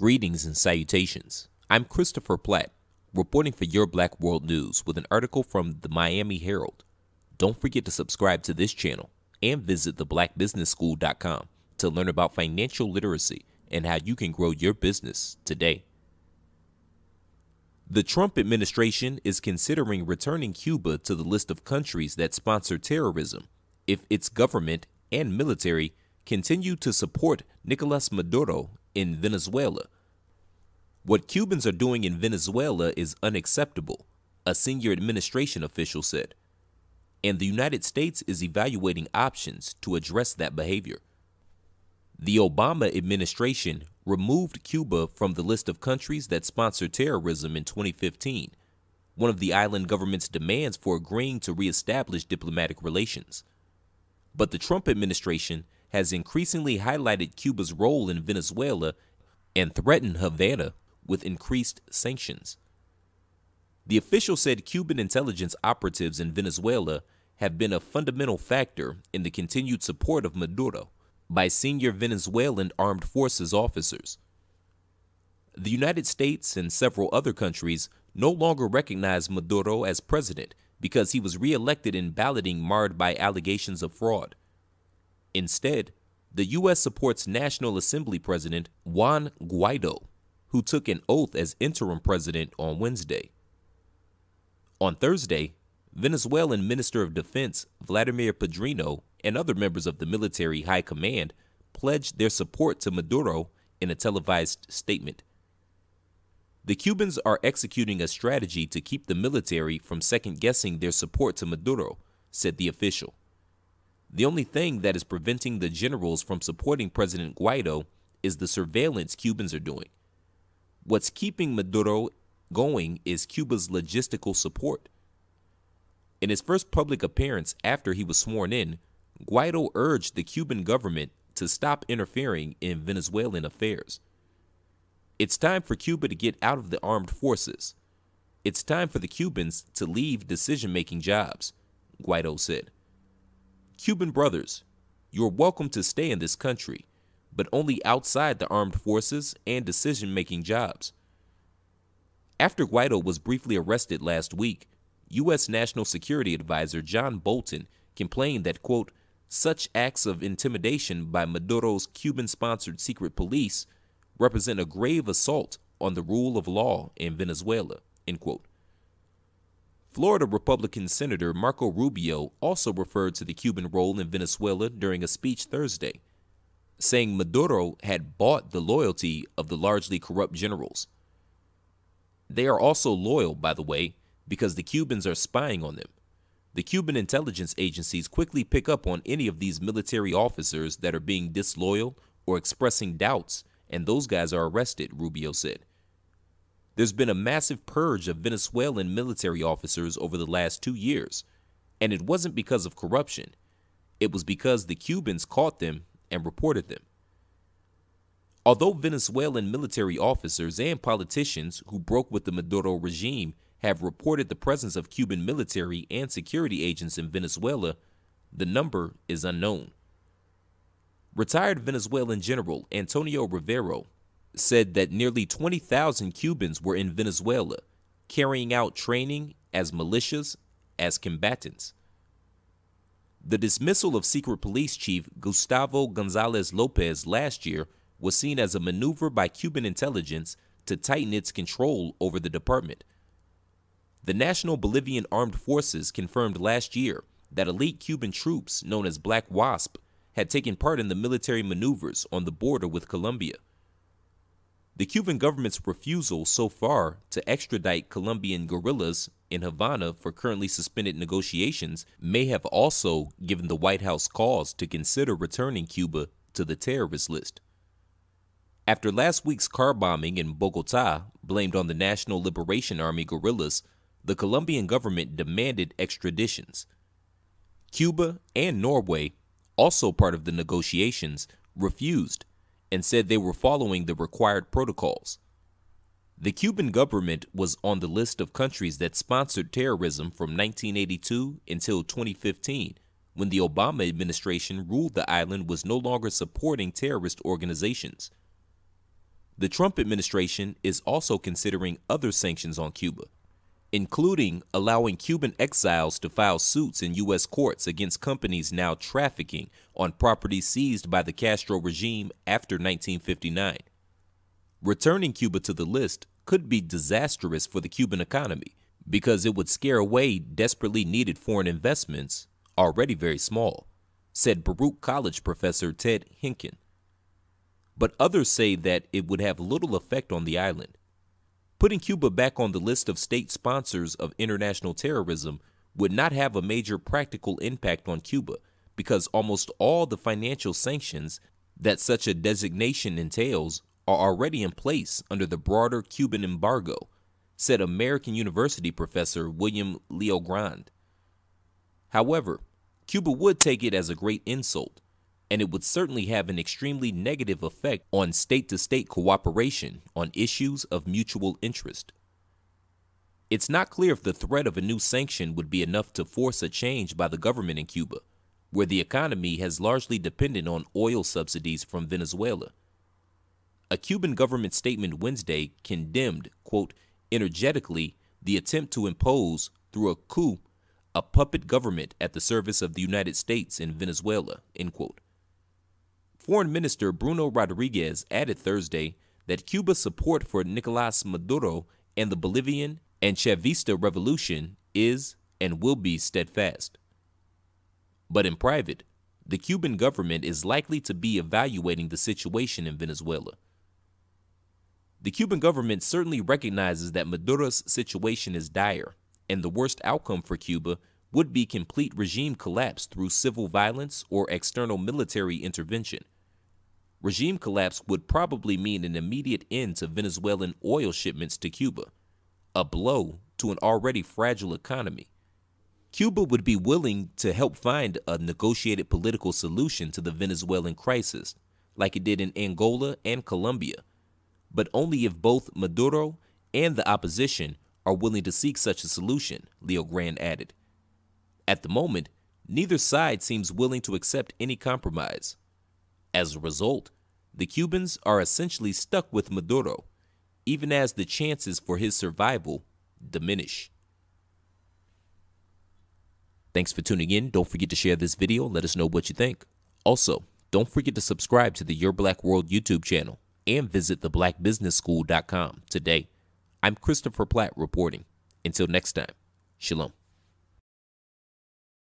Greetings and salutations. I'm Christopher Platt, reporting for Your Black World News with an article from the Miami Herald. Don't forget to subscribe to this channel and visit theblackbusinessschool.com to learn about financial literacy and how you can grow your business today. The Trump administration is considering returning Cuba to the list of countries that sponsor terrorism if its government and military continue to support Nicolas Maduro in Venezuela. What Cubans are doing in Venezuela is unacceptable, a senior administration official said, and the United States is evaluating options to address that behavior. The Obama administration removed Cuba from the list of countries that sponsor terrorism in 2015, one of the island government's demands for agreeing to reestablish diplomatic relations. But the Trump administration has increasingly highlighted Cuba's role in Venezuela and threatened Havana with increased sanctions. The official said Cuban intelligence operatives in Venezuela have been a fundamental factor in the continued support of Maduro by senior Venezuelan armed forces officers. The United States and several other countries no longer recognize Maduro as president because he was re-elected in balloting marred by allegations of fraud. Instead, the U.S. supports National Assembly President Juan Guaido, who took an oath as interim president on Wednesday. On Thursday, Venezuelan Minister of Defense Vladimir Padrino and other members of the military high command pledged their support to Maduro in a televised statement. The Cubans are executing a strategy to keep the military from second-guessing their support to Maduro, said the official. The only thing that is preventing the generals from supporting President Guaido is the surveillance Cubans are doing. What's keeping Maduro going is Cuba's logistical support. In his first public appearance after he was sworn in, Guaido urged the Cuban government to stop interfering in Venezuelan affairs. It's time for Cuba to get out of the armed forces. It's time for the Cubans to leave decision-making jobs, Guaido said. Cuban brothers, you're welcome to stay in this country, but only outside the armed forces and decision-making jobs. After Guaido was briefly arrested last week, U.S. National Security Advisor John Bolton complained that, quote, such acts of intimidation by Maduro's Cuban-sponsored secret police represent a grave assault on the rule of law in Venezuela, end quote. Florida Republican Senator Marco Rubio also referred to the Cuban role in Venezuela during a speech Thursday, saying Maduro had bought the loyalty of the largely corrupt generals. They are also loyal, by the way, because the Cubans are spying on them. The Cuban intelligence agencies quickly pick up on any of these military officers that are being disloyal or expressing doubts, and those guys are arrested, Rubio said. There's been a massive purge of Venezuelan military officers over the last 2 years, and it wasn't because of corruption. It was because the Cubans caught them and reported them. Although Venezuelan military officers and politicians who broke with the Maduro regime have reported the presence of Cuban military and security agents in Venezuela, the number is unknown. Retired Venezuelan General Antonio Rivero said that nearly 20,000 Cubans were in Venezuela, carrying out training as militias, as combatants. The dismissal of Secret Police Chief Gustavo Gonzalez Lopez last year was seen as a maneuver by Cuban intelligence to tighten its control over the department. The National Bolivian Armed Forces confirmed last year that elite Cuban troops known as Black Wasp had taken part in the military maneuvers on the border with Colombia. The Cuban government's refusal so far to extradite Colombian guerrillas in Havana for currently suspended negotiations may have also given the White House cause to consider returning Cuba to the terrorist list. After last week's car bombing in Bogota, blamed on the National Liberation Army guerrillas, the Colombian government demanded extraditions. Cuba and Norway, also part of the negotiations, refused and said they were following the required protocols. The Cuban government was on the list of countries that sponsored terrorism from 1982 until 2015, when the Obama administration ruled the island was no longer supporting terrorist organizations. The Trump administration is also considering other sanctions on Cuba, including allowing Cuban exiles to file suits in U.S. courts against companies now trafficking on property seized by the Castro regime after 1959. Returning Cuba to the list could be disastrous for the Cuban economy because it would scare away desperately needed foreign investments, already very small, said Baruch College professor Ted Hinken. But others say that it would have little effect on the island. Putting Cuba back on the list of state sponsors of international terrorism would not have a major practical impact on Cuba because almost all the financial sanctions that such a designation entails are already in place under the broader Cuban embargo, said American University professor William Leogrand. However, Cuba would take it as a great insult, and it would certainly have an extremely negative effect on state-to-state cooperation on issues of mutual interest. It's not clear if the threat of a new sanction would be enough to force a change by the government in Cuba, where the economy has largely depended on oil subsidies from Venezuela. A Cuban government statement Wednesday condemned, quote, energetically the attempt to impose, through a coup, a puppet government at the service of the United States in Venezuela, end quote. Foreign Minister Bruno Rodriguez added Thursday that Cuba's support for Nicolás Maduro and the Bolivian and Chavista revolution is and will be steadfast. But in private, the Cuban government is likely to be evaluating the situation in Venezuela. The Cuban government certainly recognizes that Maduro's situation is dire, and the worst outcome for Cuba would be complete regime collapse through civil violence or external military intervention. Regime collapse would probably mean an immediate end to Venezuelan oil shipments to Cuba, a blow to an already fragile economy. Cuba would be willing to help find a negotiated political solution to the Venezuelan crisis, like it did in Angola and Colombia, but only if both Maduro and the opposition are willing to seek such a solution, Leogrand added. At the moment, neither side seems willing to accept any compromise. As a result, the Cubans are essentially stuck with Maduro, even as the chances for his survival diminish. Thanks for tuning in. Don't forget to share this video. Let us know what you think. Also, don't forget to subscribe to the Your Black World YouTube channel and visit theblackbusinessschool.com today. I'm Christopher Platt reporting. Until next time, shalom.